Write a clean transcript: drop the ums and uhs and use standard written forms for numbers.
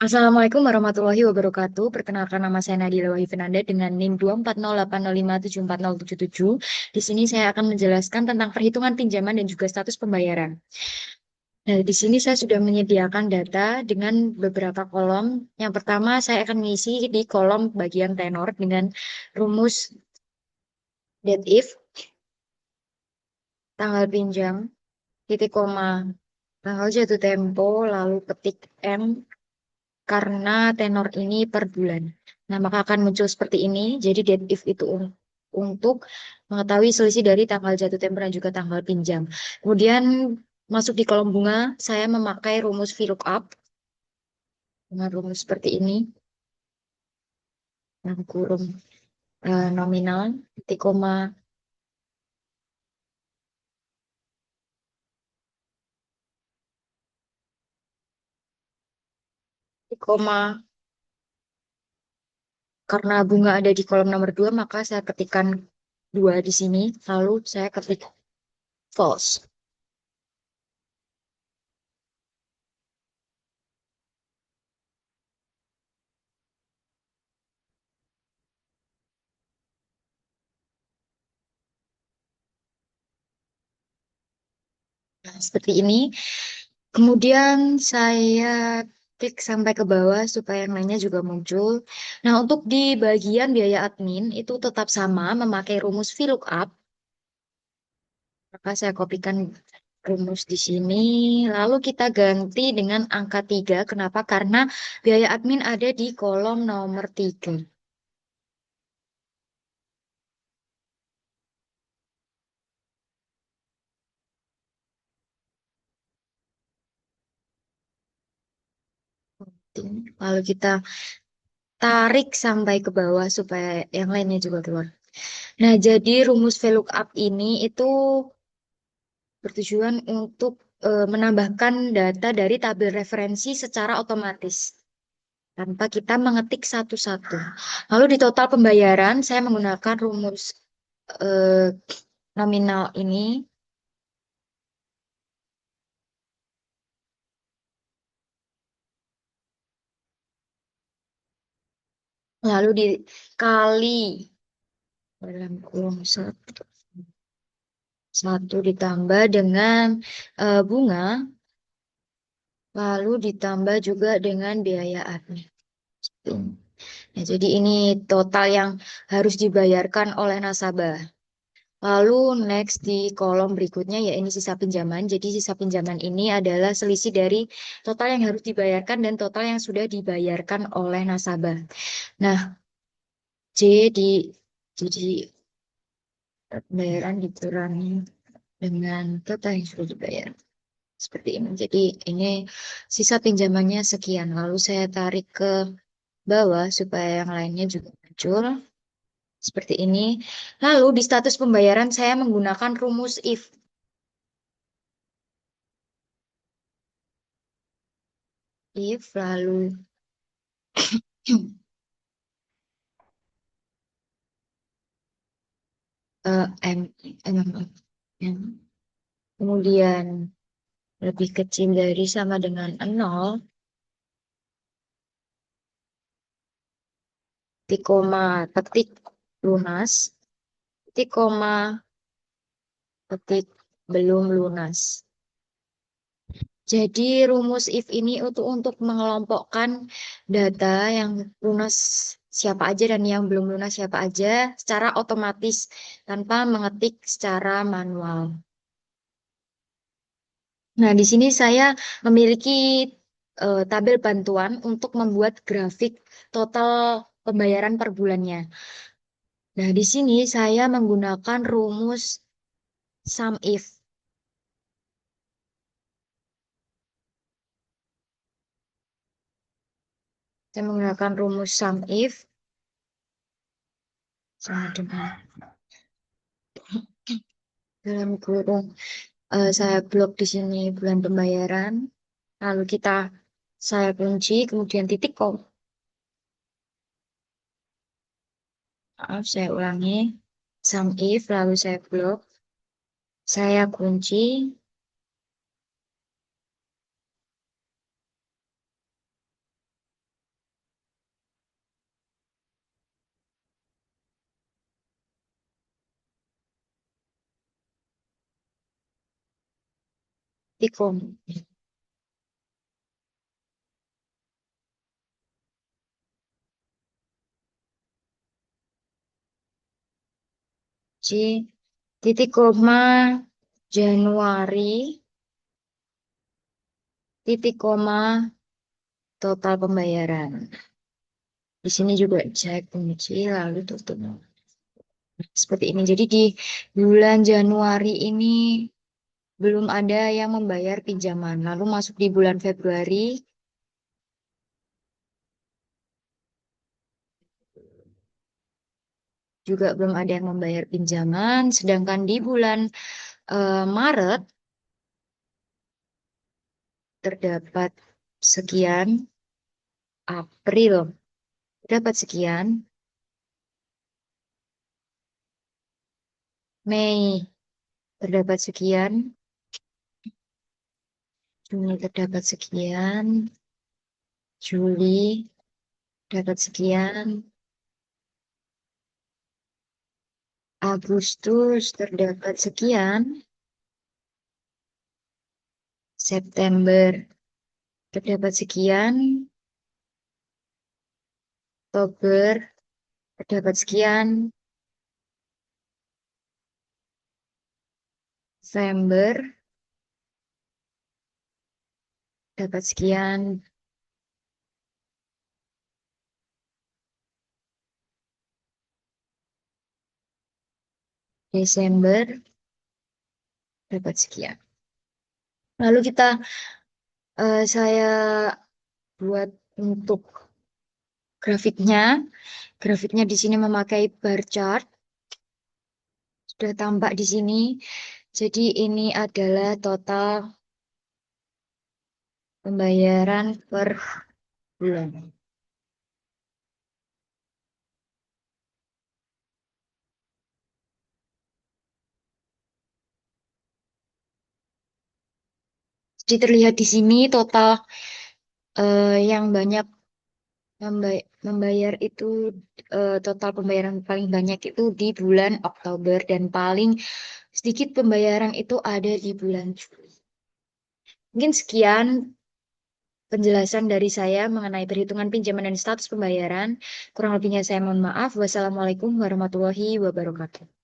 Assalamualaikum warahmatullahi wabarakatuh. Perkenalkan nama saya Nadila Wahyu Fernanda dengan NIM 24080574077. Di sini saya akan menjelaskan tentang perhitungan pinjaman dan juga status pembayaran. Nah, di sini saya sudah menyediakan data dengan beberapa kolom. Yang pertama, saya akan mengisi di kolom bagian tenor dengan rumus date if, tanggal pinjam, titik koma, tanggal jatuh tempo, lalu ketik M, karena tenor ini per bulan. Nah, maka akan muncul seperti ini. Jadi date if itu untuk mengetahui selisih dari tanggal jatuh tempo dan juga tanggal pinjam. Kemudian masuk di kolom bunga, saya memakai rumus VLOOKUP dengan rumus seperti ini. Nah, kurung nominal, titik koma, titik koma. Karena bunga ada di kolom nomor 2, maka saya ketikkan 2 di sini. Lalu saya ketik false. Nah, seperti ini. Kemudian saya klik sampai ke bawah supaya yang lainnya juga muncul. Nah, untuk di bagian biaya admin itu tetap sama memakai rumus VLOOKUP. Maka saya kopikan rumus di sini. Lalu kita ganti dengan angka 3. Kenapa? Karena biaya admin ada di kolom nomor 3. Lalu kita tarik sampai ke bawah supaya yang lainnya juga keluar. Nah, jadi rumus VLOOKUP ini itu bertujuan untuk menambahkan data dari tabel referensi secara otomatis tanpa kita mengetik satu-satu. Lalu di total pembayaran saya menggunakan rumus eh, nominal ini, lalu dikali dalam kurung satu, satu ditambah dengan bunga, lalu ditambah juga dengan biaya admin. Nah, jadi ini total yang harus dibayarkan oleh nasabah. Lalu next di kolom berikutnya ya ini sisa pinjaman. Jadi sisa pinjaman ini adalah selisih dari total yang harus dibayarkan dan total yang sudah dibayarkan oleh nasabah. Nah, J di jadi pembayaran dikurangi dengan total yang sudah dibayar. Seperti ini. Jadi ini sisa pinjamannya sekian. Lalu saya tarik ke bawah supaya yang lainnya juga muncul. Seperti ini. Lalu di status pembayaran saya menggunakan rumus if. If lalu M, kemudian lebih kecil dari sama dengan 0, titik koma, petik lunas, titik koma, petik belum lunas. Jadi rumus if ini untuk mengelompokkan data yang lunas siapa aja dan yang belum lunas siapa aja secara otomatis tanpa mengetik secara manual. Nah, di sini saya memiliki tabel bantuan untuk membuat grafik total pembayaran per bulannya. Nah, di sini saya menggunakan rumus sum if. Saya menggunakan rumus sum if sama dengan dalam kurung saya blok di sini bulan pembayaran. Lalu saya kunci, kemudian titik koma. Maaf, saya ulangi. Sum if, lalu saya blok. Saya kunci, Tikom. C. Titik koma Januari. Titik koma total pembayaran. Di sini juga cek kunci lalu tutup. Seperti ini. Jadi di bulan Januari ini belum ada yang membayar pinjaman. Lalu masuk di bulan Februari juga belum ada yang membayar pinjaman. Sedangkan di bulan Maret terdapat sekian, April terdapat sekian, Mei terdapat sekian, Juni terdapat sekian, Juli dapat sekian, Agustus terdapat sekian, September terdapat sekian, Oktober terdapat sekian, November dapat sekian, Desember dapat sekian. Lalu saya buat untuk grafiknya. Grafiknya di sini memakai bar chart. Sudah tampak di sini. Jadi ini adalah total pembayaran per bulan. Jadi terlihat di sini total yang banyak membayar itu total pembayaran paling banyak itu di bulan Oktober dan paling sedikit pembayaran itu ada di bulan Juli. Mungkin sekian penjelasan dari saya mengenai perhitungan pinjaman dan status pembayaran. Kurang lebihnya saya mohon maaf. Wassalamualaikum warahmatullahi wabarakatuh.